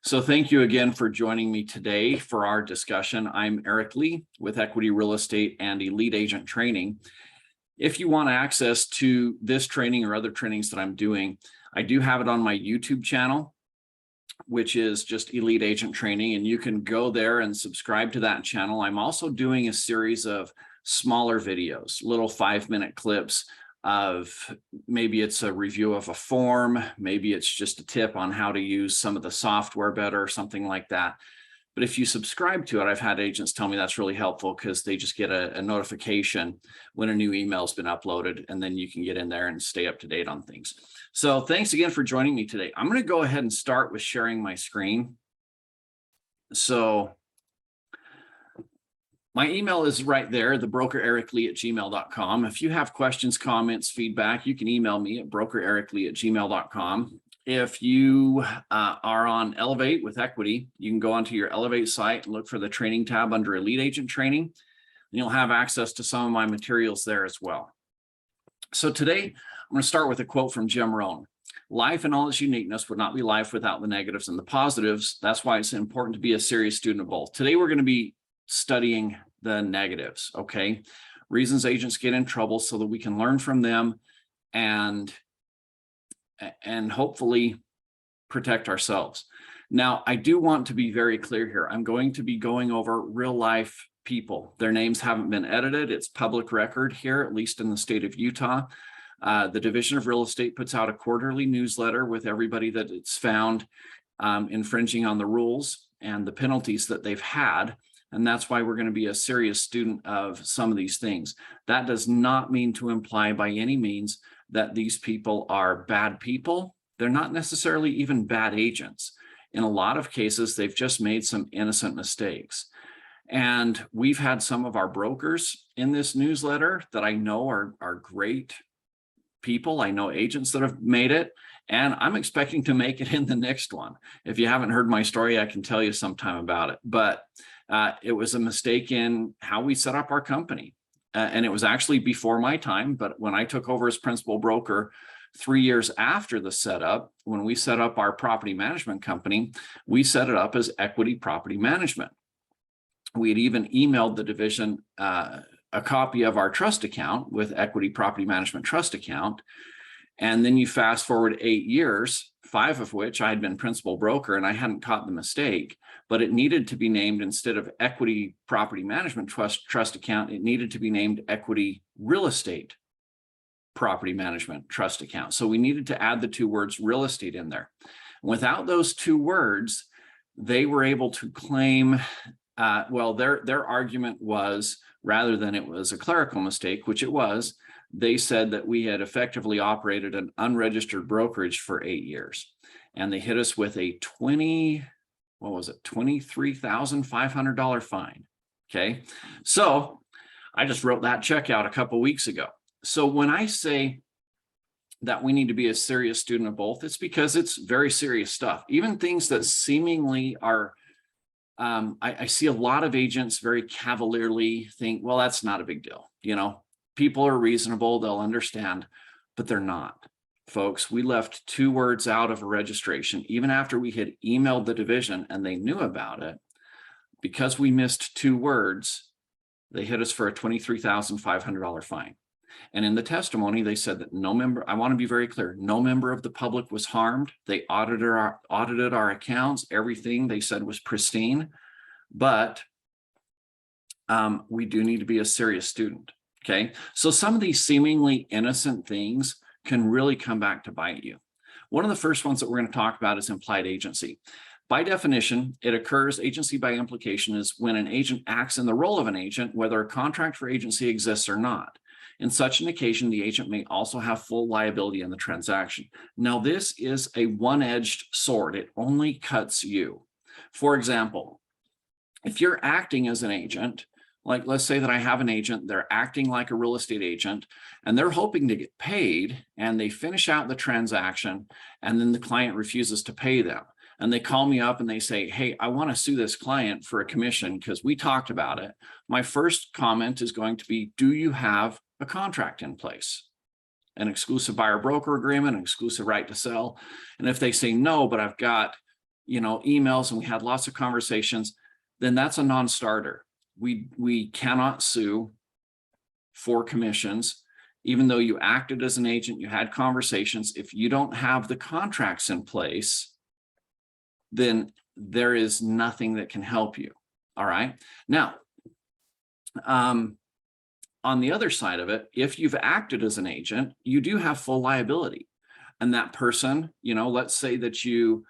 So thank you again for joining me today for our discussion. I'm Eric Lee with Equity Real Estate and Elite Agent Training. If you want access to this training or other trainings that I'm doing, I do have it on my YouTube channel, which is just Elite Agent Training, and you can go there and subscribe to that channel. I'm also doing a series of smaller videos, little 5-minute clips of maybe it's a review of a form, maybe it's just a tip on how to use some of the software better or something like that. But if you subscribe to it, I've had agents tell me that's really helpful because they just get a notification when a new email has been uploaded, and then you can get in there and stay up to date on things. So thanks again for joining me today. I'm going to go ahead and start with sharing my screen. So my email is right there, thebrokerericlee@gmail.com. If you have questions, comments, feedback, you can email me at brokerericlee@gmail.com. If you are on Elevate with Equity, you can go onto your Elevate site and look for the training tab under Elite Agent Training, and you'll have access to some of my materials there as well. So today, I'm going to start with a quote from Jim Rohn. Life in all its uniqueness would not be life without the negatives and the positives. That's why it's important to be a serious student of both. Today, we're going to be studying the negatives, okay? Reasons agents get in trouble so that we can learn from them and hopefully protect ourselves. Now, I do want to be very clear here. I'm going to be going over real life people. Their names haven't been edited. It's public record here, at least in the state of Utah. The Division of Real Estate puts out a quarterly newsletter with everybody that it's found infringing on the rules and the penalties that they've had. And that's why we're going to be a serious student of some of these things. That does not mean to imply by any means that these people are bad people. They're not necessarily even bad agents. In a lot of cases, they've just made some innocent mistakes. And we've had some of our brokers in this newsletter that I know are great people. I know agents that have made it, and I'm expecting to make it in the next one. If you haven't heard my story, I can tell you sometime about it. But it was a mistake in how we set up our company. And it was actually before my time, but when I took over as principal broker 3 years after the setup, when we set up our property management company, we set it up as Equity Property Management. We had even emailed the division a copy of our trust account with Equity Property Management Trust Account. And then you fast forward 8 years, 5 of which I had been principal broker, and I hadn't caught the mistake, but it needed to be named, instead of Equity Property Management Trust Account, it needed to be named Equity Real Estate Property Management Trust Account. So we needed to add the 2 words real estate in there. Without those 2 words, they were able to claim, well, their argument was, rather than it was a clerical mistake, which it was, they said that we had effectively operated an unregistered brokerage for 8 years. And they hit us with a $23,500 fine. Okay. So I just wrote that check out a couple of weeks ago. So when I say that we need to be a serious student of both, it's because it's very serious stuff. Even things that seemingly are, I see a lot of agents very cavalierly think, well, that's not a big deal. You know, people are reasonable, they'll understand, but they're not. Folks, we left 2 words out of a registration, even after we had emailed the division and they knew about it. Because we missed 2 words, they hit us for a $23,500 fine. And in the testimony, they said that no member, I want to be very clear, no member of the public was harmed. They audited our accounts. Everything they said was pristine, but we do need to be a serious student. Okay. So some of these seemingly innocent things can really come back to bite you. One of the first ones that we're going to talk about is implied agency. By definition, it occurs, agency by implication is when an agent acts in the role of an agent, whether a contract for agency exists or not. In such an occasion, the agent may also have full liability in the transaction. Now, this is a one-edged sword. It only cuts you. For example, if you're acting as an agent, like let's say that I have an agent, they're acting like a real estate agent, and they're hoping to get paid, and they finish out the transaction, and then the client refuses to pay them. And they call me up and they say, hey, I want to sue this client for a commission because we talked about it. My first comment is going to be, do you have a contract in place? An exclusive buyer broker agreement, an exclusive right to sell? And if they say no, but I've got emails and we had lots of conversations, then that's a non-starter. We cannot sue for commissions, even though you acted as an agent, you had conversations. If you don't have the contracts in place, then there is nothing that can help you. All right. Now, on the other side of it, if you've acted as an agent, you do have full liability. And that person, let's say that you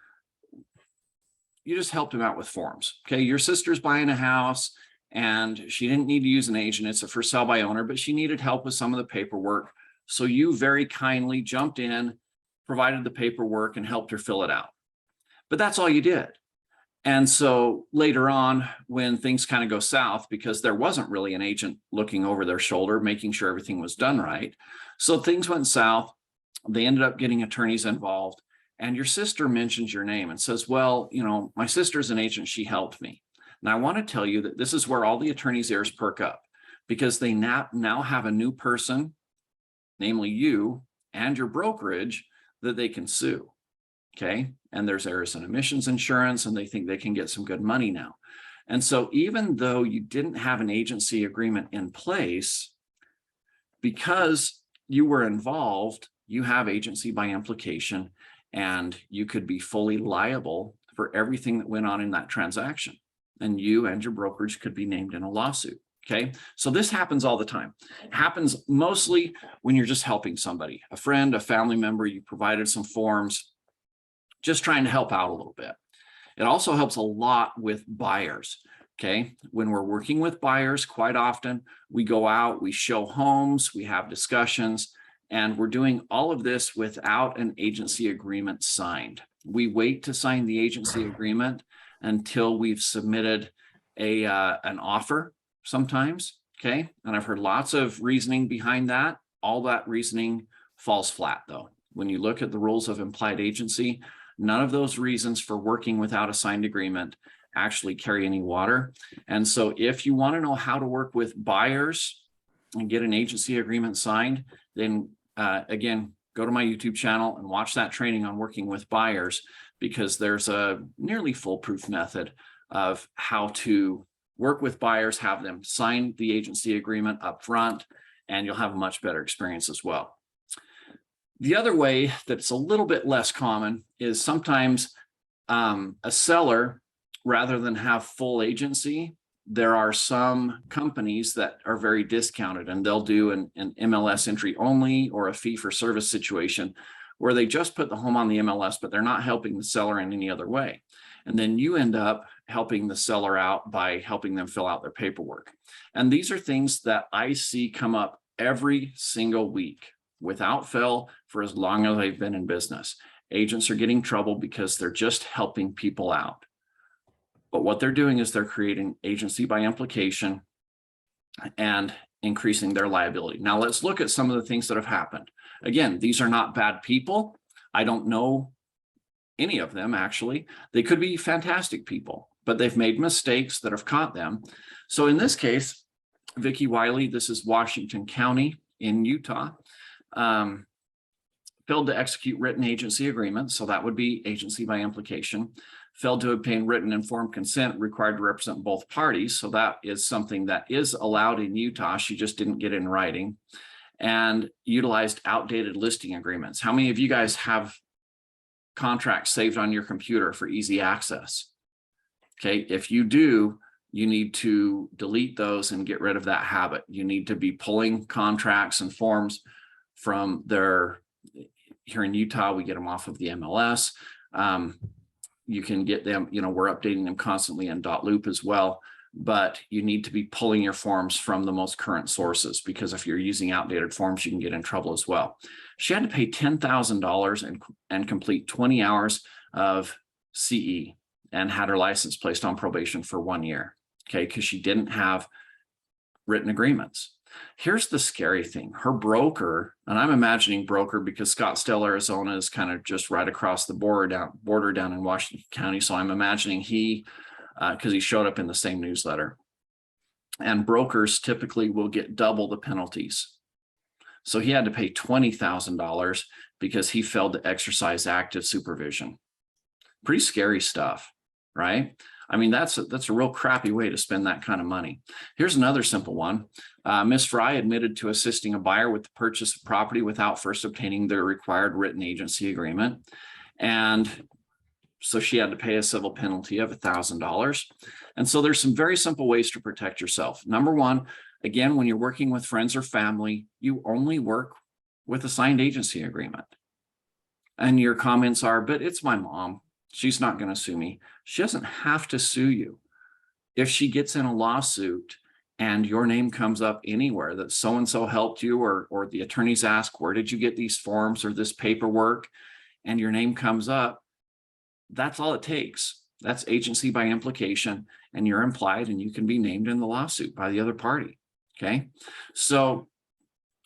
just helped him out with forms. Okay. Your sister's buying a house and she didn't need to use an agent. It's a for sale by owner, but she needed help with some of the paperwork. So you very kindly jumped in, provided the paperwork and helped her fill it out. But that's all you did. And so later on, when things kind of go south, because there wasn't really an agent looking over their shoulder, making sure everything was done right. So things went south. They ended up getting attorneys involved. And your sister mentions your name and says, well, my sister's an agent. She helped me. And I want to tell you that this is where all the attorneys' ears perk up, because they now have a new person, namely you and your brokerage, that they can sue. Okay. And there's errors and omissions insurance, and they think they can get some good money now. And so even though you didn't have an agency agreement in place, because you were involved, you have agency by implication, and you could be fully liable for everything that went on in that transaction. And you and your brokerage could be named in a lawsuit. Okay. So this happens all the time. It happens mostly when you're just helping somebody, a friend, a family member, you provided some forms, just trying to help out a little bit. It also helps a lot with buyers. Okay. When we're working with buyers, quite often we go out, we show homes, we have discussions, and we're doing all of this without an agency agreement signed. We wait to sign the agency agreement until we've submitted an offer sometimes. Okay. And I've heard lots of reasoning behind that. All that reasoning falls flat though. When you look at the rules of implied agency, none of those reasons for working without a signed agreement actually carry any water. And so if you want to know how to work with buyers and get an agency agreement signed, then again, go to my YouTube channel and watch that training on working with buyers, because there's a nearly foolproof method of how to work with buyers, have them sign the agency agreement up front, and you'll have a much better experience as well. The other way that's a little bit less common is sometimes a seller, rather than have full agency, there are some companies that are very discounted, and they'll do an MLS entry only or a fee for service situation where they just put the home on the MLS, but they're not helping the seller in any other way. And then you end up helping the seller out by helping them fill out their paperwork. And these are things that I see come up every single week without fail for as long as I've been in business. Agents are getting trouble because they're just helping people out. But what they're doing is they're creating agency by implication and increasing their liability. Now let's look at some of the things that have happened. Again, these are not bad people. I don't know any of them, actually. They could be fantastic people, but they've made mistakes that have caught them. So in this case, Vicki Wiley, this is Washington County in Utah, failed to execute written agency agreements. So that would be agency by implication. Failed to obtain written informed consent required to represent both parties. So that is something that is allowed in Utah. She just didn't get in writing. And utilized outdated listing agreements. How many of you guys have contracts saved on your computer for easy access? Okay, if you do, you need to delete those and get rid of that habit. You need to be pulling contracts and forms from here in Utah, we get them off of the MLS. You can get them, we're updating them constantly in .loop as well, but you need to be pulling your forms from the most current sources, because if you're using outdated forms, you can get in trouble as well. She had to pay $10,000 and complete 20 hours of CE and had her license placed on probation for 1 year, okay, because she didn't have written agreements. Here's the scary thing. Her broker, and I'm imagining broker because Scottsdale, Arizona is kind of just right across the border down in Washington County. So I'm imagining because he showed up in the same newsletter. And brokers typically will get double the penalties. So he had to pay $20,000 because he failed to exercise active supervision. Pretty scary stuff, right? I mean, that's a real crappy way to spend that kind of money. Here's another simple one. Ms. Fry admitted to assisting a buyer with the purchase of property without first obtaining the required written agency agreement. And so she had to pay a civil penalty of $1,000. And so there's some very simple ways to protect yourself. Number one, again, when you're working with friends or family, you only work with a signed agency agreement. And your comments are, but it's my mom. She's not going to sue me. She doesn't have to sue you. If she gets in a lawsuit and your name comes up anywhere that so-and-so helped you, or the attorneys ask, where did you get these forms or this paperwork? And your name comes up, that's all it takes. That's agency by implication, and you're implied and you can be named in the lawsuit by the other party. Okay. So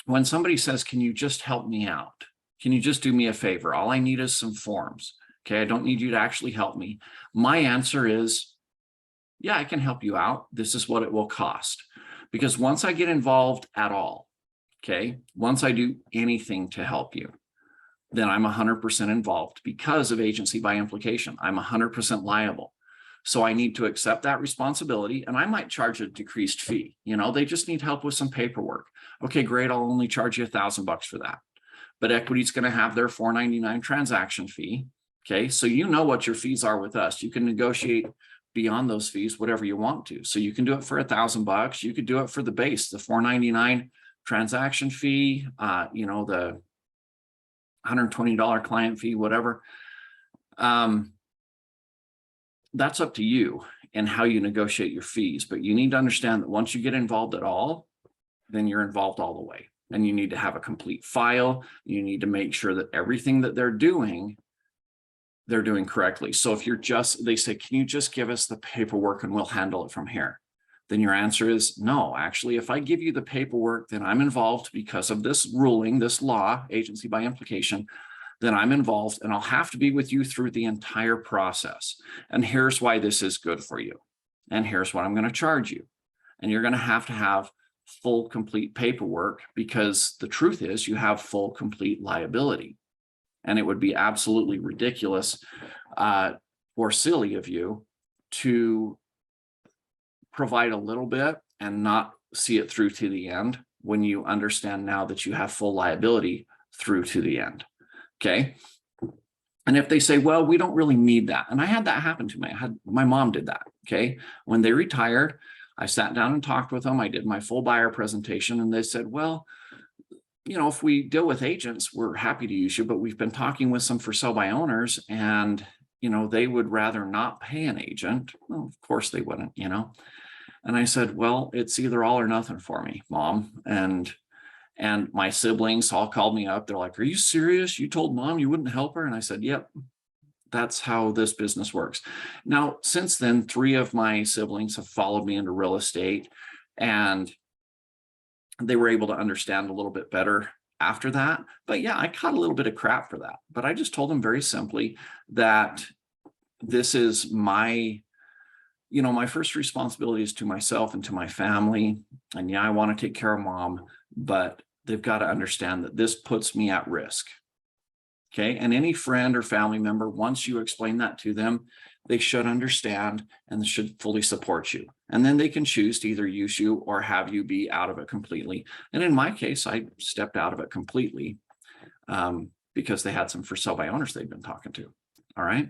when somebody says, can you just help me out? Can you just do me a favor? All I need is some forms. Okay, I don't need you to actually help me. My answer is, yeah, I can help you out. This is what it will cost. Because once I get involved at all, okay, once I do anything to help you, then I'm 100% involved because of agency by implication. I'm 100% liable. So I need to accept that responsibility, and I might charge a decreased fee. You know, they just need help with some paperwork. Okay, great. I'll only charge you $1,000 for that. But Equity's going to have their $4.99 transaction fee. Okay, so you know what your fees are with us. You can negotiate beyond those fees whatever you want to. So you can do it for $1,000. You could do it for the base, the $4.99 transaction fee, you know, the $120 client fee, whatever. That's up to you and how you negotiate your fees. But you need to understand that once you get involved at all, then you're involved all the way. And you need to have a complete file. You need to make sure that everything that they're doing correctly. So if they say, can you just give us the paperwork and we'll handle it from here? Then your answer is no. Actually, if I give you the paperwork, then I'm involved because of this ruling, this law, agency by implication, then I'm involved and I'll have to be with you through the entire process. And here's why this is good for you. And here's what I'm going to charge you. And you're going to have full, complete paperwork, because the truth is you have full, complete liability. And it would be absolutely ridiculous or silly of you to provide a little bit and not see it through to the end when you understand now that you have full liability through to the end. Okay. And if they say, well, we don't really need that. And I had that happen to me. My mom did that. Okay. When they retired, I sat down and talked with them. I did my full buyer presentation, and they said, well, you know, if we deal with agents, we're happy to use you, but we've been talking with some for sale by owners, and, you know, they would rather not pay an agent. Well, of course they wouldn't, you know. And I said, well, it's either all or nothing for me, Mom. And my siblings all called me up. They're like, are you serious? You told Mom you wouldn't help her? And I said, yep, that's how this business works. Now, since then, 3 of my siblings have followed me into real estate, and they were able to understand a little bit better after that. But yeah, I caught a little bit of crap for that. But I just told them very simply that this is my first responsibility is to myself and to my family. And yeah, I want to take care of Mom, but they've got to understand that this puts me at risk. Okay. And any friend or family member, once you explain that to them, they should understand and should fully support you. And then they can choose to either use you or have you be out of it completely. And in my case, I stepped out of it completely because they had some for sale by owners they'd been talking to. All right.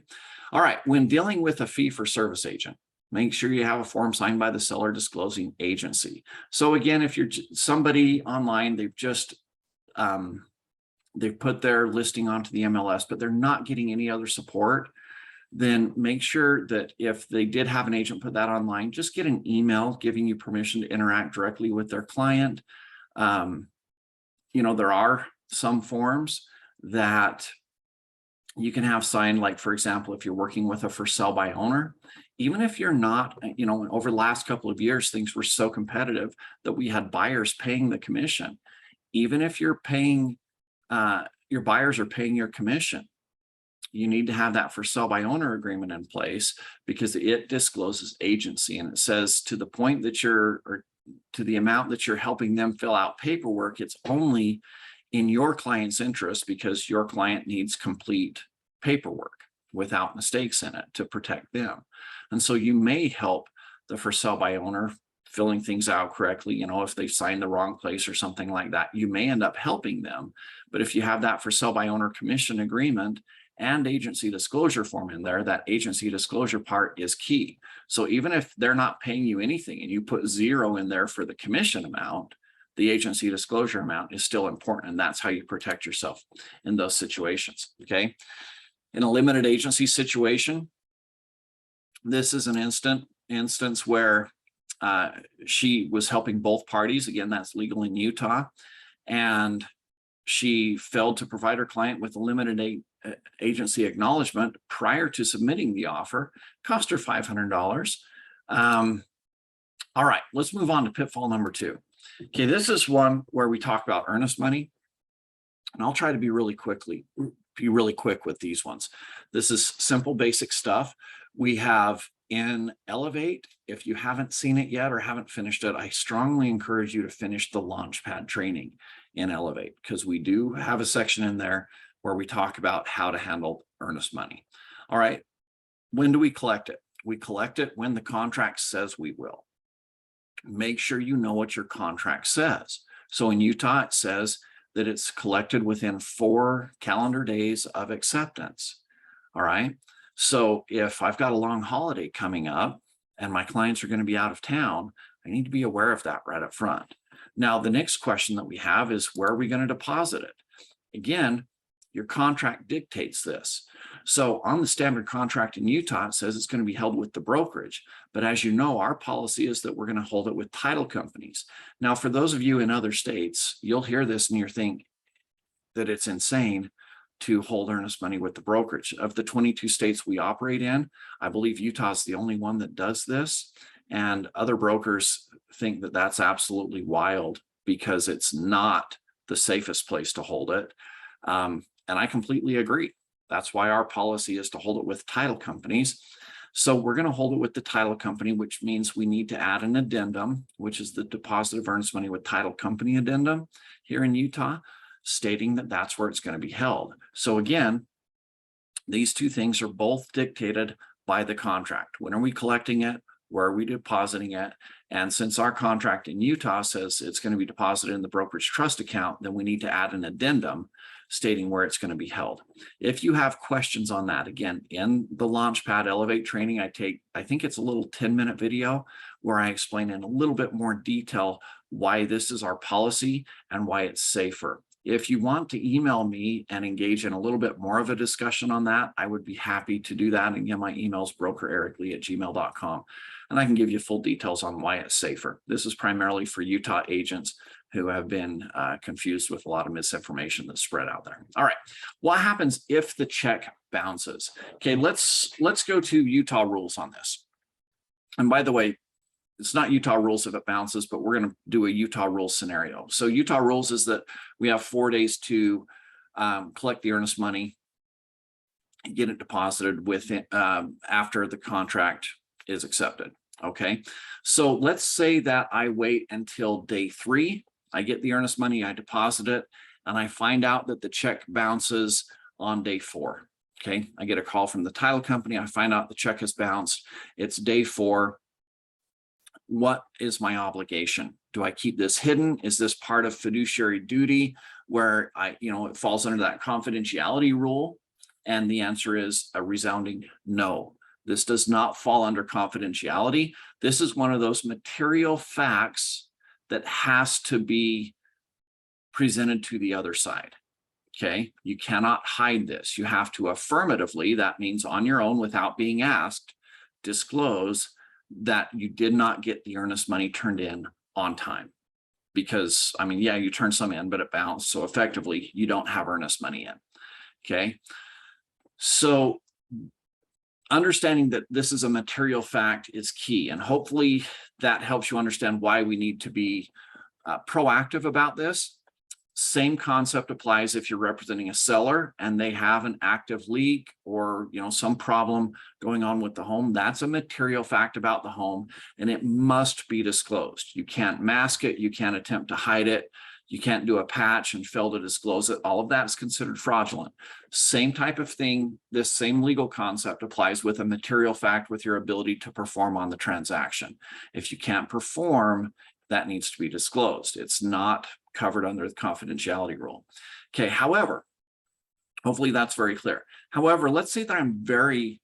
All right. When dealing with a fee for service agent, make sure you have a form signed by the seller disclosing agency. So again, if you're somebody online, they've just they've put their listing onto the MLS, but they're not getting any other support, then make sure that if they did have an agent put that online, just get an email giving you permission to interact directly with their client. You know, there are some forms that you can have signed, like, for example, if you're working with a for sale by owner, even if you're not, you know, over the last couple of years, things were so competitive that we had buyers paying the commission. Even if you're paying, your buyers are paying your commission, you need to have that for sale by owner agreement in place, because it discloses agency, and it says to the point that or to the amount that you're helping them fill out paperwork, it's only in your client's interest because your client needs complete paperwork. without mistakes in it to protect them. And so you may help the for sale by owner filling things out correctly. You know, if they signed the wrong place or something like that, you may end up helping them. But if you have that for sale by owner commission agreement and agency disclosure form in there, that agency disclosure part is key. So even if they're not paying you anything and you put 0 in there for the commission amount, the agency disclosure amount is still important. And that's how you protect yourself in those situations. Okay. In a limited agency situation, this is an instance where she was helping both parties. Again, that's legal in Utah. And she failed to provide her client with a limited agency acknowledgement prior to submitting the offer. Cost her $500. All right, let's move on to pitfall number 2. Okay, this is one where we talk about earnest money. And I'll try to be really quick with these ones. This is simple, basic stuff. We have in Elevate. If you haven't seen it yet or haven't finished it, I strongly encourage you to finish the Launchpad training in Elevate, because we do have a section in there where we talk about how to handle earnest money. All right. When do we collect it? We collect it when the contract says we will. Make sure you know what your contract says. So in Utah, it says that it's collected within 4 calendar days of acceptance. All right. So if I've got a long holiday coming up and my clients are going to be out of town, I need to be aware of that right up front. Now, the next question that we have is, where are we going to deposit it? Again, your contract dictates this. So on the standard contract in Utah, it says it's going to be held with the brokerage. But as you know, our policy is that we're going to hold it with title companies. Now, for those of you in other states, you'll hear this and you'll think that it's insane to hold earnest money with the brokerage. Of the 22 states we operate in, I believe Utah is the only one that does this. And other brokers think that that's absolutely wild because it's not the safest place to hold it. And I completely agree. That's why our policy is to hold it with title companies. So we're going to hold it with the title company, which means we need to add an addendum, which is the deposit of earnest money with title company addendum here in Utah, stating that that's where it's going to be held. So again, these two things are both dictated by the contract. When are we collecting it? Where are we depositing it? And since our contract in Utah says it's going to be deposited in the brokerage trust account, then we need to add an addendum stating where it's going to be held. If you have questions on that, again, in the Launchpad Elevate training, I think it's a little 10-minute video where I explain in a little bit more detail why this is our policy and why it's safer. If you want to email me and engage in a little bit more of a discussion on that, I would be happy to do that. And again, my email is brokerericlee@gmail.com, and I can give you full details on why it's safer. This is primarily for Utah agents who have been confused with a lot of misinformation that's spread out there. All right, what happens if the check bounces? Okay, let's go to Utah rules on this. And by the way, it's not Utah rules if it bounces, but we're going to do a Utah rules scenario. So Utah rules is that we have 4 days to collect the earnest money, get it deposited after the contract is accepted. Okay, so let's say that I wait until day 3. I get the earnest money, I deposit it, and I find out that the check bounces on day 4. Okay, I get a call from the title company. I find out the check has bounced. It's day 4. What is my obligation? Do I keep this hidden? Is this part of fiduciary duty where it falls under that confidentiality rule? And the answer is a resounding no. This does not fall under confidentiality. This is one of those material facts that has to be presented to the other side. Okay, you cannot hide this. You have to affirmatively, that means on your own without being asked, disclose that you did not get the earnest money turned in on time. Because, you turned some in, but it bounced. So effectively, you don't have earnest money in. Okay. So understanding that this is a material fact is key. And hopefully that helps you understand why we need to be proactive about this. Same concept applies if you're representing a seller and they have an active leak or some problem going on with the home. That's a material fact about the home and it must be disclosed. You can't mask it. You can't attempt to hide it. You can't do a patch and fail to disclose it. All of that is considered fraudulent. Same type of thing, this same legal concept applies with a material fact with your ability to perform on the transaction. If you can't perform, that needs to be disclosed. It's not covered under the confidentiality rule. Okay, however, hopefully that's very clear. However, let's say that I'm very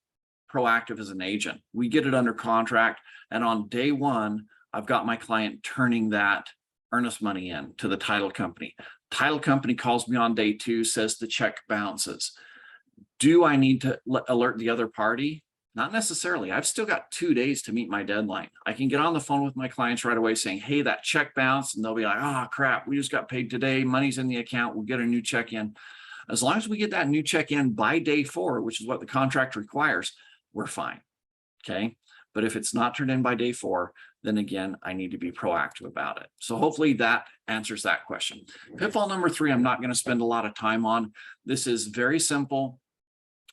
proactive as an agent. We get it under contract, and on day one, I've got my client turning that earnest money in to the title company. Title company calls me on day two, says the check bounces. Do I need to alert the other party? Not necessarily. I've still got 2 days to meet my deadline. I can get on the phone with my clients right away saying, hey, that check bounced, and they'll be like, oh crap, we just got paid today. Money's in the account. We'll get a new check in. As long as we get that new check in by day 4, which is what the contract requires, we're fine. Okay. But if it's not turned in by day 4, then again, I need to be proactive about it. So hopefully that answers that question. Pitfall number 3, I'm not going to spend a lot of time on. This is very simple,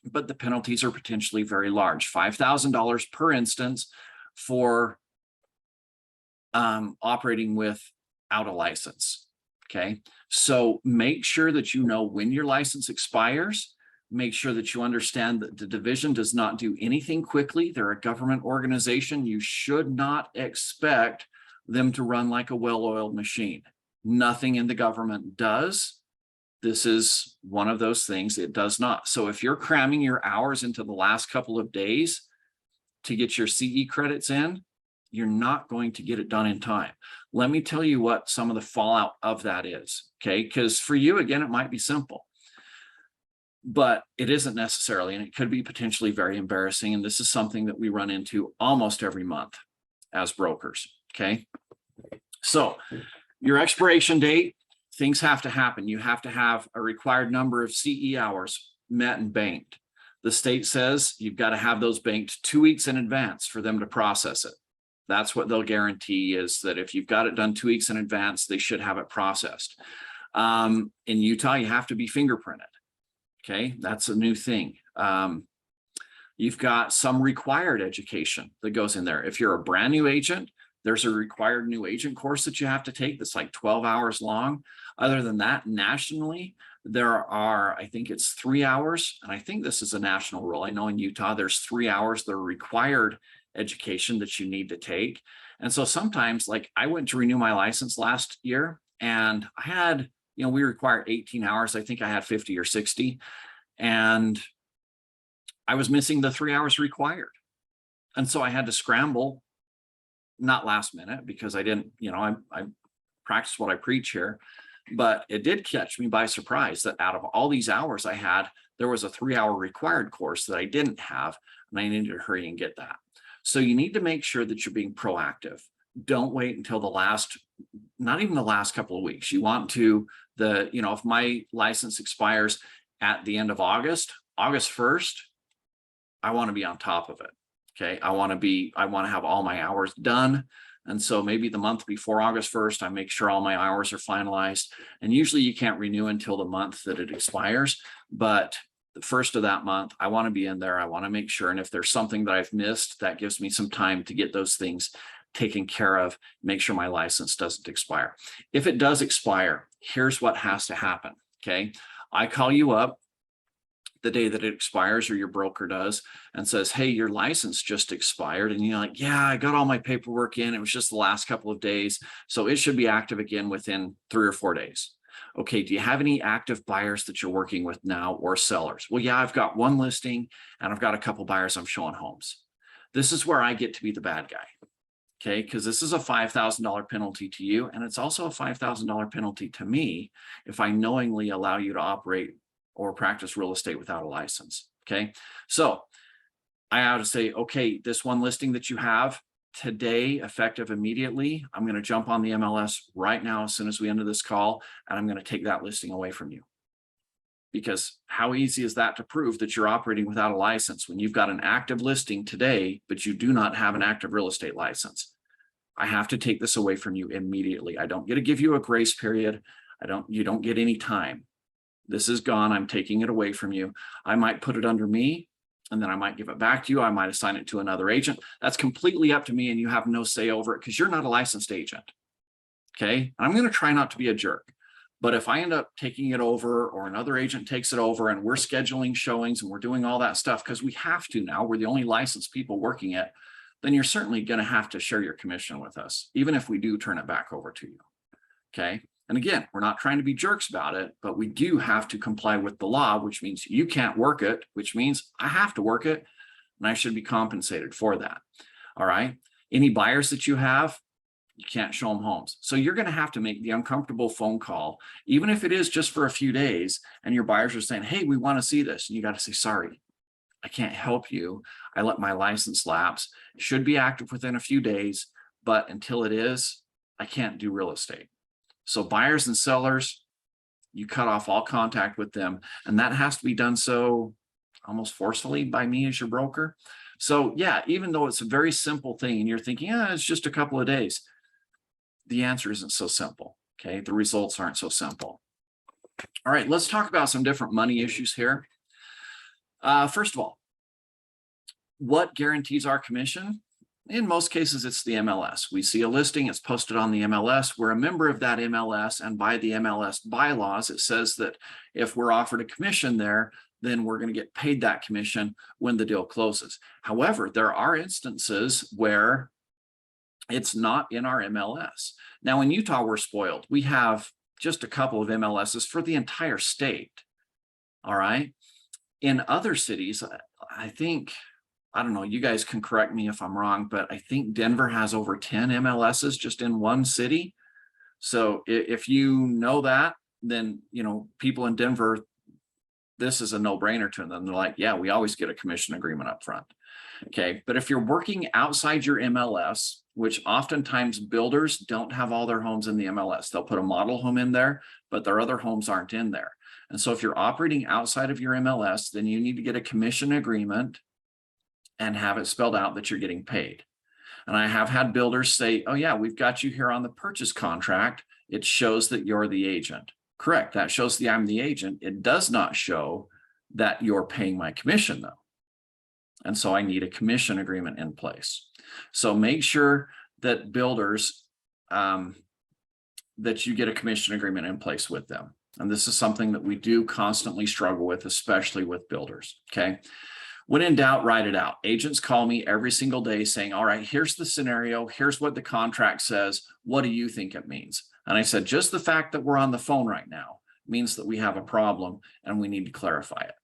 but the penalties are potentially very large. $5,000 per instance for operating without a license. Okay, so make sure that you know when your license expires. Make sure that you understand that the division does not do anything quickly. They're a government organization. You should not expect them to run like a well-oiled machine. Nothing in the government does. This is one of those things. It does not. So if you're cramming your hours into the last couple of days to get your CE credits in, you're not going to get it done in time. Let me tell you what some of the fallout of that is, okay? Because for you, again, it might be simple, but it isn't necessarily, and it could be potentially very embarrassing. And this is something that we run into almost every month as brokers, okay? So your expiration date, things have to happen. You have to have a required number of CE hours met and banked. The state says you've got to have those banked 2 weeks in advance for them to process it. That's what they'll guarantee, is that if you've got it done 2 weeks in advance, they should have it processed. In Utah, you have to be fingerprinted. Okay, that's a new thing. You've got some required education that goes in there. If you're a brand new agent, there's a required new agent course that you have to take that's like 12 hours long. Other than that, nationally, there are, I think it's 3 hours. And I think this is a national rule. I know in Utah, there's 3 hours that are required education that you need to take. And so sometimes, like, I went to renew my license last year, and I had, you know, we require 18 hours. I think I had 50 or 60, and I was missing the 3 hours required. And so I had to scramble, not last minute, because I didn't, you know, I practice what I preach here, but it did catch me by surprise that out of all these hours I had, there was a 3 hour required course that I didn't have, and I needed to hurry and get that. So you need to make sure that you're being proactive. Don't wait until the last, not even the last couple of weeks. You want to, you know, if my license expires at the end of August 1st, I want to be on top of it. Okay. I want to have all my hours done. And so maybe the month before August 1st, I make sure all my hours are finalized. And usually you can't renew until the month that it expires, but the first of that month, I want to be in there. I want to make sure. And if there's something that I've missed, that gives me some time to get those things taken care of, make sure my license doesn't expire. If it does expire, here's what has to happen. Okay. I call you up the day that it expires, or your broker does, and says, hey, your license just expired. And you're like, yeah, I got all my paperwork in. It was just the last couple of days. So it should be active again within 3 or 4 days. Okay, do you have any active buyers that you're working with now, or sellers? Well, yeah, I've got one listing and I've got a couple buyers I'm showing homes. This is where I get to be the bad guy. Okay, because this is a $5,000 penalty to you, and it's also a $5,000 penalty to me if I knowingly allow you to operate or practice real estate without a license. Okay, so I have to say, okay, this one listing that you have today, effective immediately, I'm going to jump on the MLS right now as soon as we end this call, and I'm going to take that listing away from you. Because how easy is that to prove that you're operating without a license when you've got an active listing today, but you do not have an active real estate license? I have to take this away from you immediately. I don't get to give you a grace period. You don't get any time. This is gone. I'm taking it away from you. I might put it under me, and then I might give it back to you. I might assign it to another agent. That's completely up to me, and you have no say over it because you're not a licensed agent. Okay. I'm going to try not to be a jerk. But if I end up taking it over or another agent takes it over and we're scheduling showings and we're doing all that stuff because we have to now, we're the only licensed people working it, then you're certainly going to have to share your commission with us, even if we do turn it back over to you. Okay. And again, we're not trying to be jerks about it, but we do have to comply with the law, which means you can't work it, which means I have to work it and I should be compensated for that. All right. Any buyers that you have, you can't show them homes. So you're going to have to make the uncomfortable phone call, even if it is just for a few days, and your buyers are saying, hey, we want to see this. And you got to say, sorry, I can't help you. I let my license lapse. It should be active within a few days, but until it is, I can't do real estate. So buyers and sellers, you cut off all contact with them. And that has to be done so almost forcefully by me as your broker. So yeah, even though it's a very simple thing and you're thinking, yeah, it's just a couple of days, the answer isn't so simple. Okay, the results aren't so simple. All right, let's talk about some different money issues here. First of all, what guarantees our commission? In most cases, it's the MLS. We see a listing, it's posted on the MLS. We're a member of that MLS, and by the MLS bylaws, it says that if we're offered a commission there, then we're going to get paid that commission when the deal closes. However, there are instances where it's not in our MLS. Now, in Utah, we're spoiled. We have just a couple of MLSs for the entire state. All right. In other cities, I think, I don't know, you guys can correct me if I'm wrong, but I think Denver has over 10 MLSs just in one city. So if you know that, then, you know, people in Denver, this is a no-brainer to them. They're like, yeah, we always get a commission agreement up front. Okay. But if you're working outside your MLS, which oftentimes builders don't have all their homes in the MLS, they'll put a model home in there, but their other homes aren't in there. And so if you're operating outside of your MLS, then you need to get a commission agreement and have it spelled out that you're getting paid. And I have had builders say, oh yeah, we've got you here on the purchase contract. It shows that you're the agent. Correct. That shows that I'm the agent. It does not show that you're paying my commission though. And so I need a commission agreement in place. So make sure that builders, that you get a commission agreement in place with them. And this is something that we do constantly struggle with, especially with builders. Okay. When in doubt, write it out. Agents call me every single day saying, all right, here's the scenario. Here's what the contract says. What do you think it means? And I said, just the fact that we're on the phone right now means that we have a problem and we need to clarify it.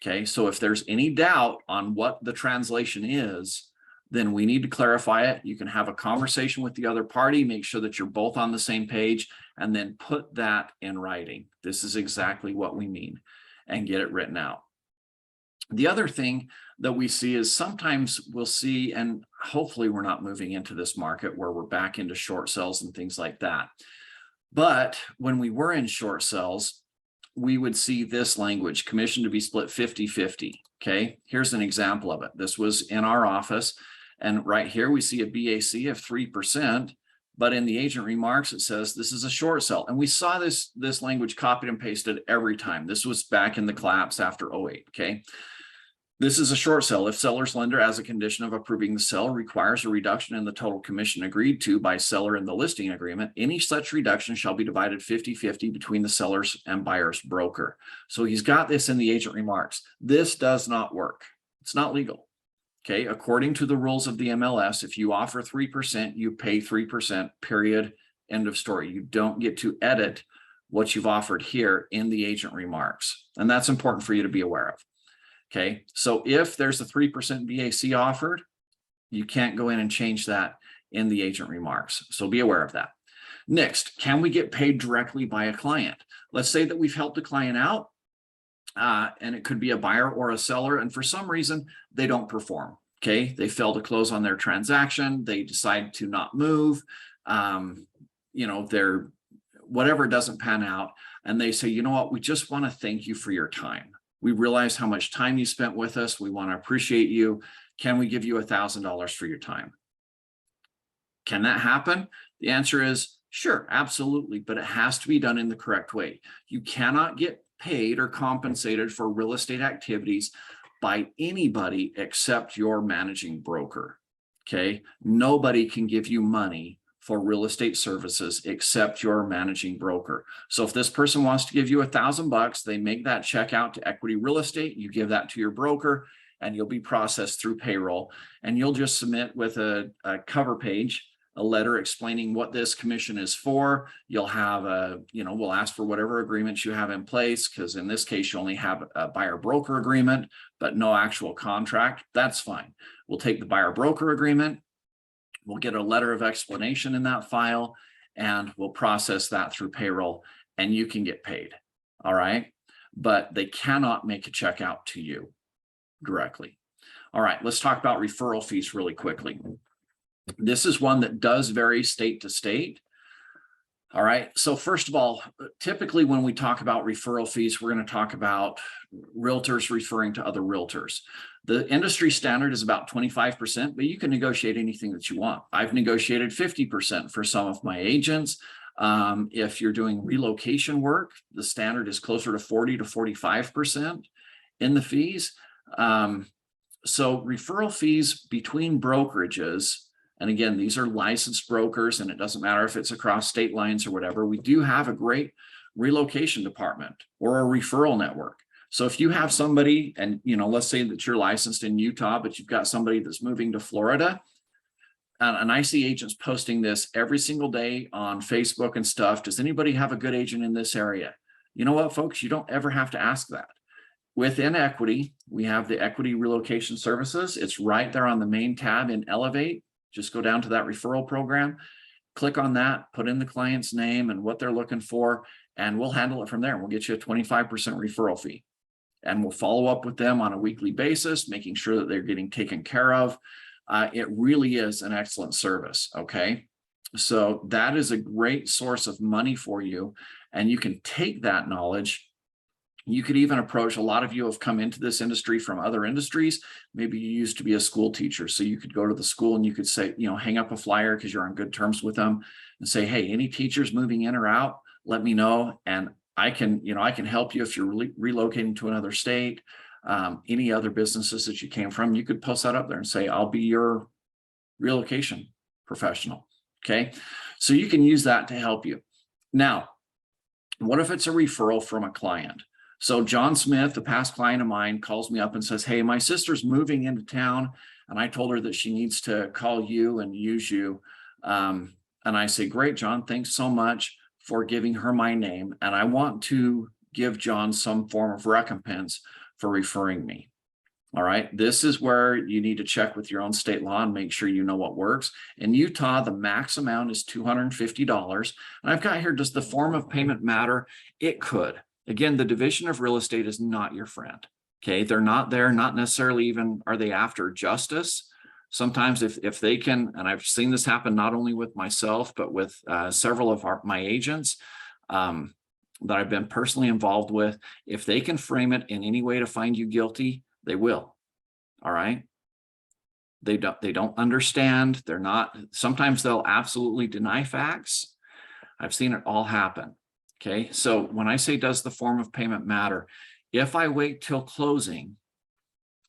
Okay, so if there's any doubt on what the translation is, then we need to clarify it. You can have a conversation with the other party, make sure that you're both on the same page, and then put that in writing. This is exactly what we mean, and get it written out. The other thing that we see is sometimes we'll see, and hopefully we're not moving into this market where we're back into short sales and things like that. But when we were in short sales, we would see this language, commission to be split 50-50. Okay, here's an example of it. This was in our office. And right here, we see a BAC of 3%, but in the agent remarks, it says this is a short sell. And we saw this language copied and pasted every time. This was back in the collapse after 08. Okay, this is a short sell. If seller's lender, as a condition of approving the sale, requires a reduction in the total commission agreed to by seller in the listing agreement, any such reduction shall be divided 50-50 between the seller's and buyer's broker. So he's got this in the agent remarks. This does not work. It's not legal. Okay, according to the rules of the MLS, if you offer 3%, you pay 3%, period, end of story. You don't get to edit what you've offered here in the agent remarks. And that's important for you to be aware of. Okay, so if there's a 3% BAC offered, you can't go in and change that in the agent remarks. So be aware of that. Next, can we get paid directly by a client? Let's say that we've helped a client out, and it could be a buyer or a seller, and for some reason, they don't perform. Okay, they fail to close on their transaction. They decide to not move. You know, whatever doesn't pan out, and they say, you know what, we just want to thank you for your time. We realize how much time you spent with us. We want to appreciate you. Can we give you $1,000 for your time? Can that happen? The answer is sure, absolutely, but it has to be done in the correct way. You cannot get paid or compensated for real estate activities by anybody except your managing broker. Okay, nobody can give you money for real estate services except your managing broker. So if this person wants to give you $1,000, they make that check out to Equity Real Estate, you give that to your broker, and you'll be processed through payroll. And you'll just submit with a cover page, a letter explaining what this commission is for. You'll have we'll ask for whatever agreements you have in place, because in this case, you only have a buyer broker agreement, but no actual contract. That's fine. We'll take the buyer broker agreement. We'll get a letter of explanation in that file, and we'll process that through payroll, and you can get paid. All right. But they cannot make a check out to you directly. All right. Let's talk about referral fees really quickly. This is one that does vary state to state. All right. So first of all, typically when we talk about referral fees, we're going to talk about realtors referring to other realtors. The industry standard is about 25%, but you can negotiate anything that you want. I've negotiated 50% for some of my agents. If you're doing relocation work, the standard is closer to 40 to 45% in the fees. So referral fees between brokerages, and again, these are licensed brokers, and it doesn't matter if it's across state lines or whatever. We do have a great relocation department or a referral network. So if you have somebody, and let's say that you're licensed in Utah, but you've got somebody that's moving to Florida, and I see agents posting this every single day on Facebook and stuff. Does anybody have a good agent in this area? You know what, folks? You don't ever have to ask that. Within Equity, we have the Equity Relocation Services. It's right there on the main tab in Elevate. Just go down to that referral program, click on that, put in the client's name and what they're looking for, and we'll handle it from there. We'll get you a 25% referral fee, and we'll follow up with them on a weekly basis, making sure that they're getting taken care of. It really is an excellent service. Okay. So that is a great source of money for you. And you can take that knowledge. You could even approach, a lot of you have come into this industry from other industries. Maybe you used to be a school teacher. So you could go to the school and you could say, hang up a flyer because you're on good terms with them and say, hey, any teachers moving in or out, let me know. And I can help you if you're relocating to another state. Any other businesses that you came from, you could post that up there and say, I'll be your relocation professional. Okay. So you can use that to help you. Now, what if it's a referral from a client? So John Smith, a past client of mine, calls me up and says, hey, my sister's moving into town, and I told her that she needs to call you and use you. And I say, great, John, thanks so much for giving her my name. And I want to give John some form of recompense for referring me. All right. This is where you need to check with your own state law and make sure you know what works. In Utah, the max amount is $250. And I've got here, does the form of payment matter? It could. Again, the division of real estate is not your friend. Okay. They're not there, not necessarily even are they after justice. Sometimes if they can, and I've seen this happen not only with myself, but with several of my agents that I've been personally involved with, if they can frame it in any way to find you guilty, they will. All right. They don't understand. They're not, sometimes they'll absolutely deny facts. I've seen it all happen. Okay. So when I say, does the form of payment matter? If I wait till closing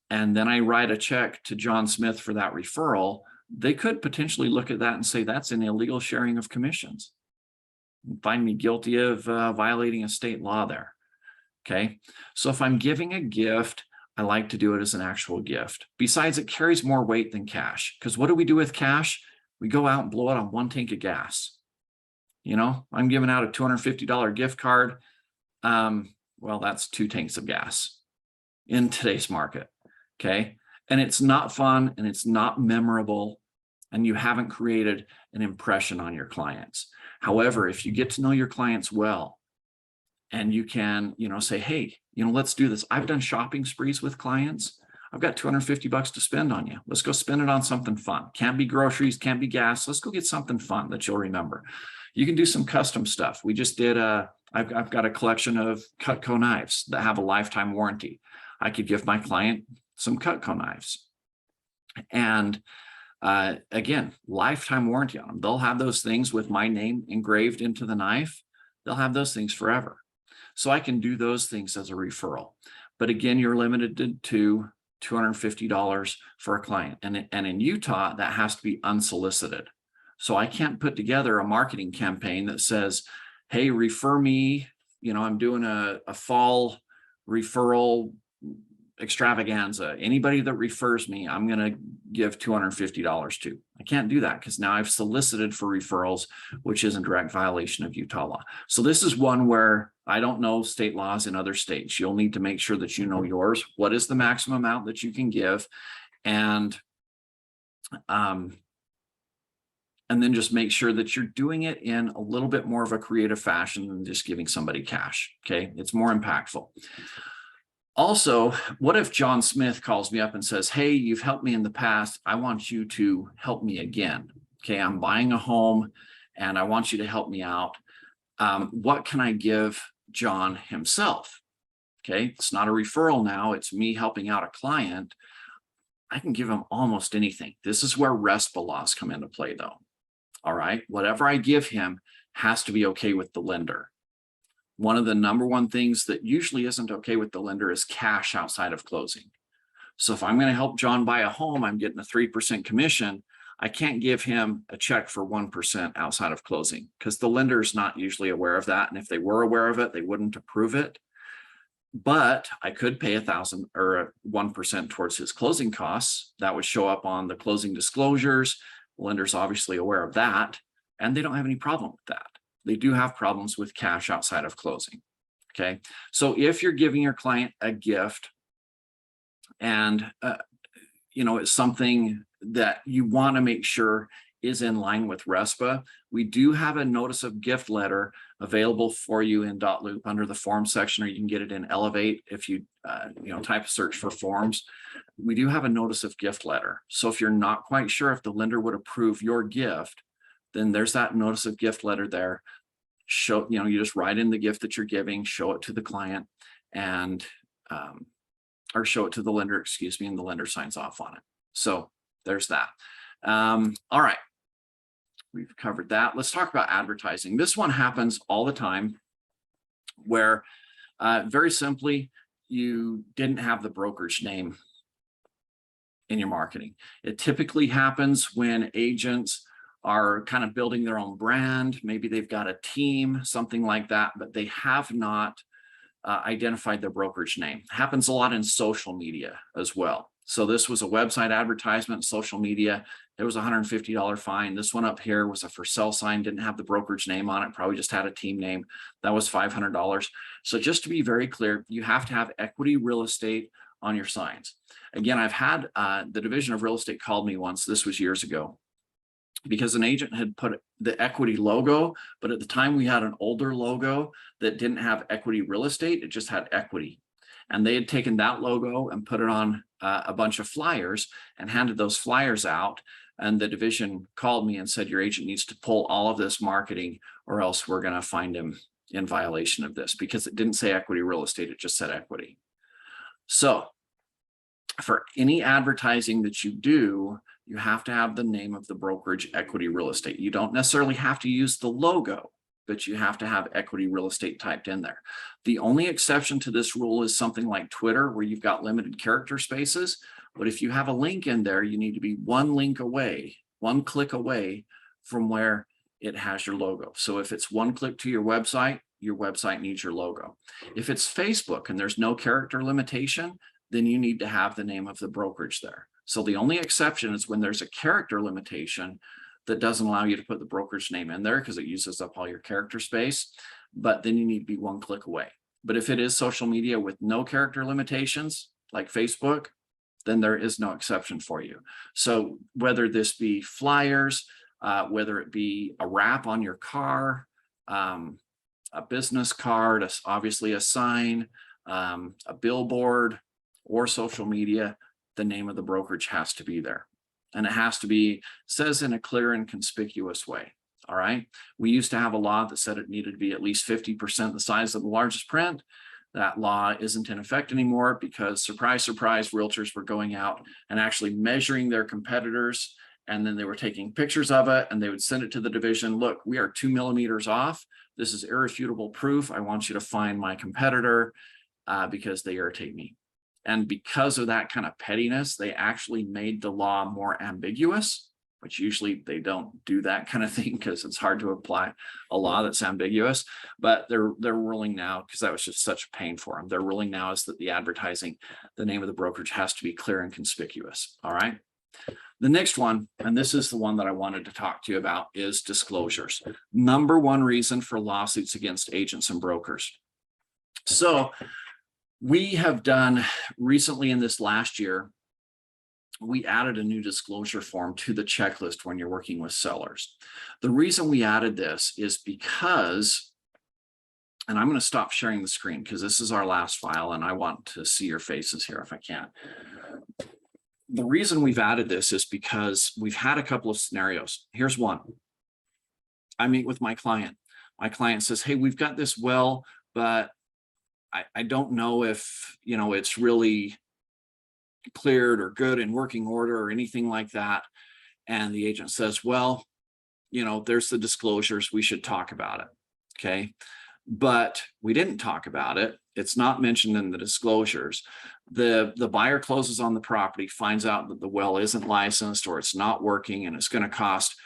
and then I write a check to John Smith for that referral, they could potentially look at that and say, that's an illegal sharing of commissions and find me guilty of violating a state law there. Okay. So if I'm giving a gift, I like to do it as an actual gift. Besides, it carries more weight than cash, because what do we do with cash? We go out and blow it on one tank of gas. I'm giving out a $250 gift card. Well, that's 2 tanks of gas in today's market. Okay. And it's not fun and it's not memorable, and you haven't created an impression on your clients. However, if you get to know your clients well, and you can, say, hey, let's do this. I've done shopping sprees with clients. I've got $250 to spend on you. Let's go spend it on something fun. Can't be groceries, can't be gas. Let's go get something fun that you'll remember. You can do some custom stuff. We just did I've got a collection of Cutco knives that have a lifetime warranty. I could give my client some Cutco knives. And again, lifetime warranty on them. They'll have those things with my name engraved into the knife. They'll have those things forever. So I can do those things as a referral. But again, you're limited to $250 for a client. And in Utah, that has to be unsolicited. So I can't put together a marketing campaign that says, hey, refer me, I'm doing a fall referral extravaganza. Anybody that refers me, I'm going to give $250 to. I can't do that because now I've solicited for referrals, which is in direct violation of Utah law. So this is one where I don't know state laws in other states. You'll need to make sure that you know yours. What is the maximum amount that you can give? And then just make sure that you're doing it in a little bit more of a creative fashion than just giving somebody cash. Okay, it's more impactful. Also, what if John Smith calls me up and says, hey, you've helped me in the past. I want you to help me again. Okay, I'm buying a home and I want you to help me out. What can I give John himself? Okay, it's not a referral now. It's me helping out a client. I can give him almost anything. This is where RESPA laws come into play, though. All right, whatever I give him has to be okay with the lender. One of the number one things that usually isn't okay with the lender is cash outside of closing. So if I'm going to help John buy a home, I'm getting a 3% commission. I can't give him a check for 1% outside of closing because the lender is not usually aware of that. And if they were aware of it, they wouldn't approve it. But I could pay 1,000 or 1% towards his closing costs. That would show up on the closing disclosures. The lender's obviously aware of that, and they don't have any problem with that. They do have problems with cash outside of closing. Okay, so if you're giving your client a gift and it's something that you want to make sure is in line with RESPA, we do have a notice of gift letter available for you in .loop under the forms section, or you can get it in Elevate if you type search for forms. We do have a notice of gift letter. So if you're not quite sure if the lender would approve your gift, then there's that notice of gift letter there. Show, you just write in the gift that you're giving, show it to the client, and or show it to the lender, excuse me, and the lender signs off on it. So there's that. All right. We've covered that. Let's talk about advertising. This one happens all the time where very simply, you didn't have the brokerage name in your marketing. It typically happens when agents are kind of building their own brand. Maybe they've got a team, something like that, but they have not identified their brokerage name. It happens a lot in social media as well. So this was a website advertisement, social media. There was a $150 fine. This one up here was a for sale sign, didn't have the brokerage name on it, probably just had a team name. That was $500. So just to be very clear, you have to have equity real estate on your signs. Again, I've had the Division of Real Estate called me once, this was years ago, because an agent had put the equity logo, but at the time we had an older logo that didn't have equity real estate, it just had equity. And they had taken that logo and put it on a bunch of flyers and handed those flyers out. And the division called me and said, your agent needs to pull all of this marketing or else we're going to find him in violation of this, because it didn't say equity real estate, it just said equity. So for any advertising that you do, you have to have the name of the brokerage equity real estate. You don't necessarily have to use the logo, but you have to have equity real estate typed in there. The only exception to this rule is something like Twitter, where you've got limited character spaces. But if you have a link in there, you need to be one link away, one click away from where it has your logo. So if it's one click to your website needs your logo. If it's Facebook and there's no character limitation, then you need to have the name of the brokerage there. So the only exception is when there's a character limitation that doesn't allow you to put the brokerage name in there because it uses up all your character space, but then you need to be one click away. But if it is social media with no character limitations like Facebook, then there is no exception for you. So whether this be flyers, whether it be a wrap on your car, a business card, obviously a sign, a billboard, or social media, the name of the brokerage has to be there. And it has to be, says in a clear and conspicuous way. All right. We used to have a law that said it needed to be at least 50% the size of the largest print. That law isn't in effect anymore because, surprise, surprise, realtors were going out and actually measuring their competitors. And then they were taking pictures of it and they would send it to the division. Look, we are 2 millimeters off. This is irrefutable proof. I want you to find my competitor because they irritate me. And because of that kind of pettiness, they actually made the law more ambiguous. which usually they don't do that kind of thing because it's hard to apply a law that's ambiguous, but they're ruling now, because that was just such a pain for them. Their ruling now is that the advertising, the name of the brokerage has to be clear and conspicuous. All right. The next one, and this is the one that I wanted to talk to you about, is disclosures. Number one reason for lawsuits against agents and brokers. So we have done recently in this last year, we added a new disclosure form to the checklist when you're working with sellers. The reason we added this is because, and I'm going to stop sharing the screen because this is our last file and I want to see your faces here if I can. The reason we've added this is because we've had a couple of scenarios. Here's one. I meet with my client. My client says, hey, we've got this well, but I don't know if, it's really cleared or good in working order or anything like that. And the agent says, well, there's the disclosures. We should talk about it. Okay. But we didn't talk about it. It's not mentioned in the disclosures. The buyer closes on the property, finds out that the well isn't licensed or it's not working, and it's going to cost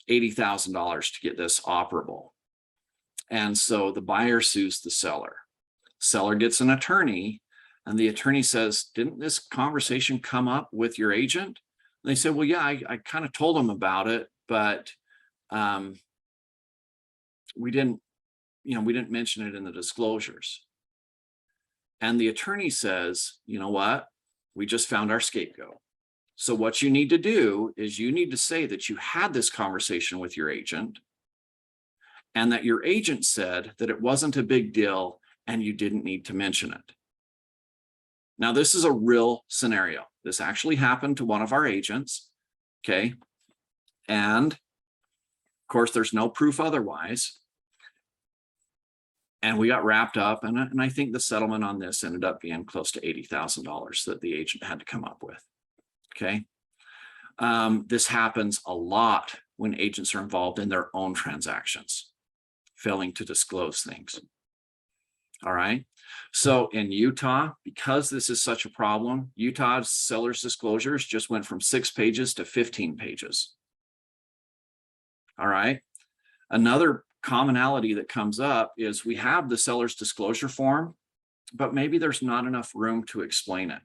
$80,000 to get this operable. And so the buyer sues the seller. Seller gets an attorney, and the attorney says, didn't this conversation come up with your agent? And they said, well, yeah, I kind of told him about it, but we didn't mention it in the disclosures. And the attorney says, you know what? We just found our scapegoat. So what you need to do is you need to say that you had this conversation with your agent and that your agent said that it wasn't a big deal and you didn't need to mention it. Now, this is a real scenario. This actually happened to one of our agents. Okay. And of course, there's no proof otherwise. And we got wrapped up, and I think the settlement on this ended up being close to $80,000 that the agent had to come up with. Okay. This happens a lot when agents are involved in their own transactions, failing to disclose things. All right. So in Utah, because this is such a problem, Utah's seller's disclosures just went from 6 pages to 15 pages. All right. Another commonality that comes up is we have the seller's disclosure form, but maybe there's not enough room to explain it.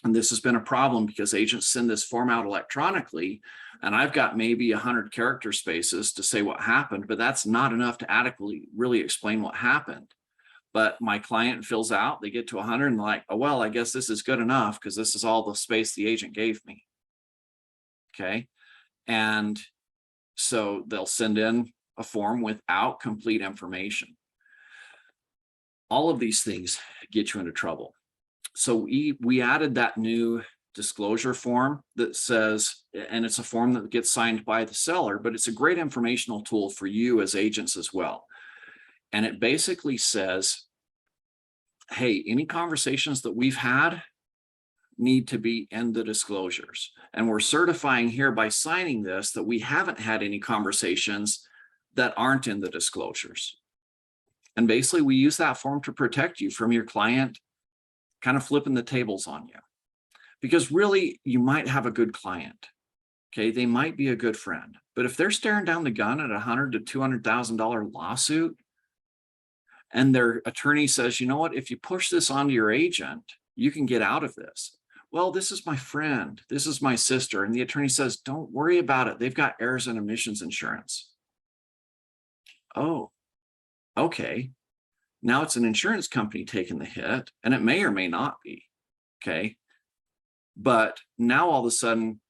And this has been a problem because agents send this form out electronically, and I've got maybe 100 character spaces to say what happened, but that's not enough to adequately really explain what happened. But my client fills out, they get to 100 and they're like, oh, well, I guess this is good enough because this is all the space the agent gave me. Okay. And so they'll send in a form without complete information. All of these things get you into trouble. So we added that new disclosure form that says, and it's a form that gets signed by the seller, but it's a great informational tool for you as agents as well. And it basically says, hey, any conversations that we've had need to be in the disclosures. And we're certifying here by signing this that we haven't had any conversations that aren't in the disclosures. And basically we use that form to protect you from your client kind of flipping the tables on you. Because really, you might have a good client. Okay, they might be a good friend. But if they're staring down the gun at $100,000 to $200,000 lawsuit, and their attorney says, you know what, if you push this onto your agent, you can get out of this. Well, this is my friend, this is my sister. And the attorney says, don't worry about it. They've got errors and omissions insurance. Oh, okay. Now it's an insurance company taking the hit, and it may or may not be. Okay. But now all of a sudden,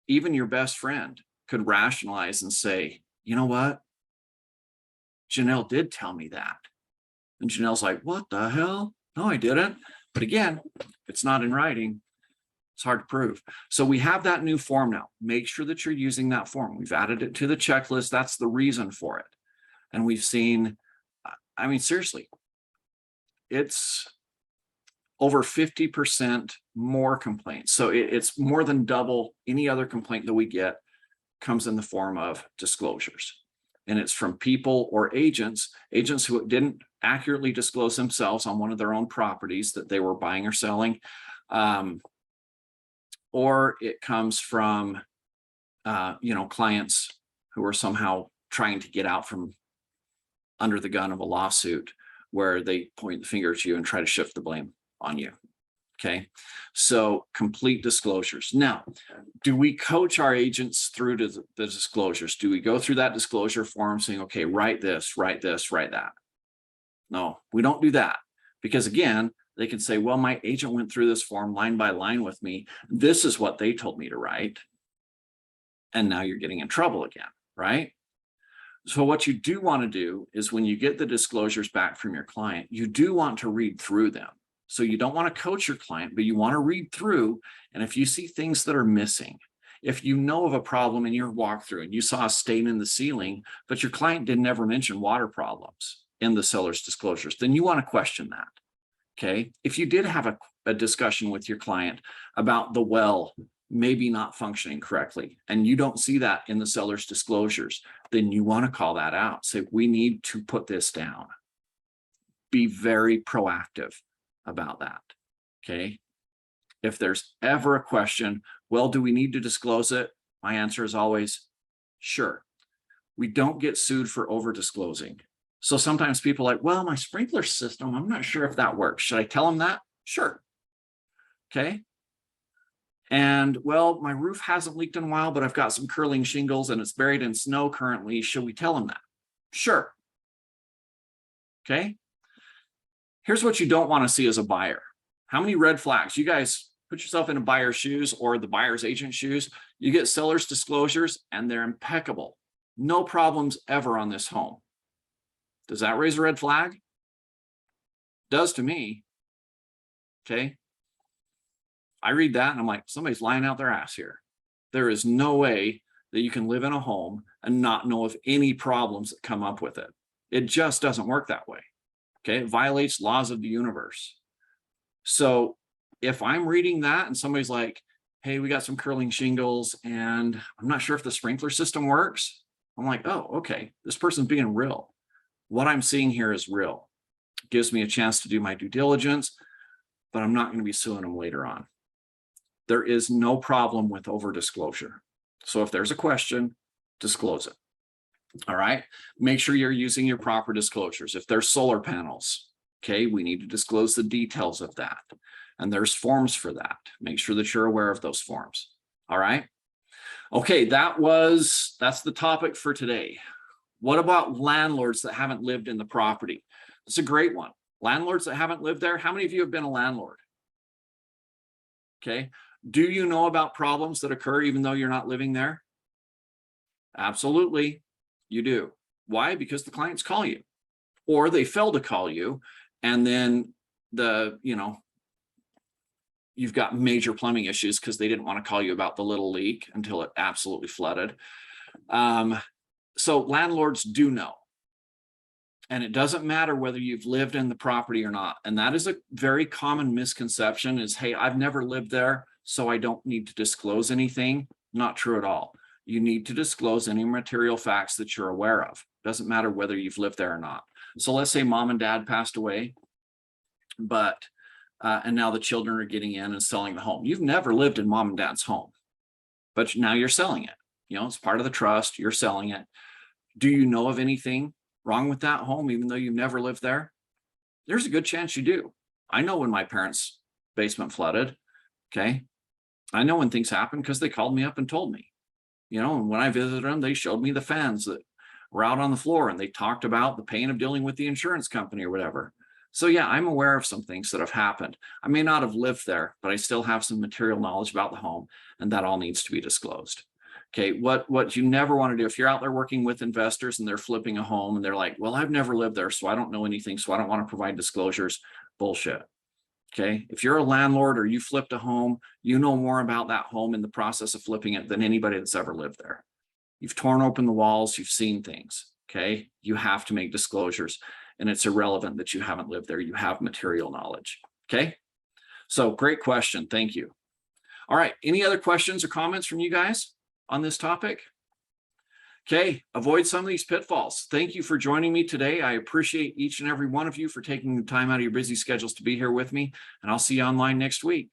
even your best friend could rationalize and say, you know what? Janelle did tell me that. And Janelle's like, what the hell? No, I didn't. But again, if it's not in writing, it's hard to prove. So we have that new form now. Make sure that you're using that form. We've added it to the checklist. That's the reason for it. And we've seen, I mean, seriously, it's over 50% more complaints. So it's more than double any other complaint that we get comes in the form of disclosures. And it's from people or agents who didn't accurately disclose themselves on one of their own properties that they were buying or selling. Or it comes from clients who are somehow trying to get out from under the gun of a lawsuit where they point the finger at you and try to shift the blame on you. Okay, so complete disclosures. Now, do we coach our agents through to the disclosures? Do we go through that disclosure form saying, okay, write this, write that? No, we don't do that, because again, they can say, well, my agent went through this form line by line with me. This is what they told me to write. And now you're getting in trouble again, right? So what you do want to do is when you get the disclosures back from your client, you do want to read through them. So you don't want to coach your client, but you want to read through. And if you see things that are missing, if you know of a problem in your walkthrough and you saw a stain in the ceiling, but your client didn't ever mention water problems in the seller's disclosures, then you want to question that. Okay. If you did have a discussion with your client about the well maybe not functioning correctly, and you don't see that in the seller's disclosures, then you want to call that out. Say, we need to put this down. Be very proactive about that. Okay. If there's ever a question, well, do we need to disclose it? My answer is always, sure. We don't get sued for over disclosing. So sometimes people are like, well, my sprinkler system, I'm not sure if that works. Should I tell them that? Sure. Okay. And well, my roof hasn't leaked in a while, but I've got some curling shingles and it's buried in snow currently. Should we tell them that? Sure. Okay. Here's what you don't want to see as a buyer. How many red flags? You guys put yourself in a buyer's shoes or the buyer's agent's shoes. You get seller's disclosures and they're impeccable. No problems ever on this home. Does that raise a red flag? Does to me. Okay. I read that and I'm like, somebody's lying out their ass here. There is no way that you can live in a home and not know of any problems that come up with it. It just doesn't work that way. Okay, it violates laws of the universe. So if I'm reading that and somebody's like, hey, we got some curling shingles and I'm not sure if the sprinkler system works, I'm like, oh, okay, this person's being real. What I'm seeing here is real. It gives me a chance to do my due diligence, but I'm not going to be suing them later on. There is no problem with over disclosure. So if there's a question, disclose it. All right. Make sure you're using your proper disclosures. If there's solar panels, okay, we need to disclose the details of that. And there's forms for that. Make sure that you're aware of those forms. All right. Okay, that's the topic for today. What about landlords that haven't lived in the property? It's a great one. Landlords that haven't lived there. How many of you have been a landlord? Okay. Do you know about problems that occur even though you're not living there? Absolutely. You do. Why? Because the clients call you or they fail to call you. And then you've got major plumbing issues because they didn't want to call you about the little leak until it absolutely flooded. So landlords do know. And it doesn't matter whether you've lived in the property or not. And that is a very common misconception is, hey, I've never lived there, so I don't need to disclose anything. Not true at all. You need to disclose any material facts that you're aware of. Doesn't matter whether you've lived there or not. So let's say mom and dad passed away, but and now the children are getting in and selling the home. You've never lived in mom and dad's home, but now you're selling it. It's part of the trust. You're selling it. Do you know of anything wrong with that home, even though you've never lived there? There's a good chance you do. I know when my parents' basement flooded. Okay. I know when things happen because they called me up and told me. And when I visited them, they showed me the fans that were out on the floor and they talked about the pain of dealing with the insurance company or whatever. So yeah, I'm aware of some things that have happened. I may not have lived there, but I still have some material knowledge about the home, and that all needs to be disclosed. Okay, what you never want to do, if you're out there working with investors and they're flipping a home and they're like, well, I've never lived there, so I don't know anything, so I don't want to provide disclosures. Bullshit. Okay, if you're a landlord or you flipped a home, you know more about that home in the process of flipping it than anybody that's ever lived there. You've torn open the walls, you've seen things. Okay, you have to make disclosures, and it's irrelevant that you haven't lived there. You have material knowledge. Okay, so great question. Thank you. All right, any other questions or comments from you guys on this topic? Okay, avoid some of these pitfalls. Thank you for joining me today. I appreciate each and every one of you for taking the time out of your busy schedules to be here with me, and I'll see you online next week.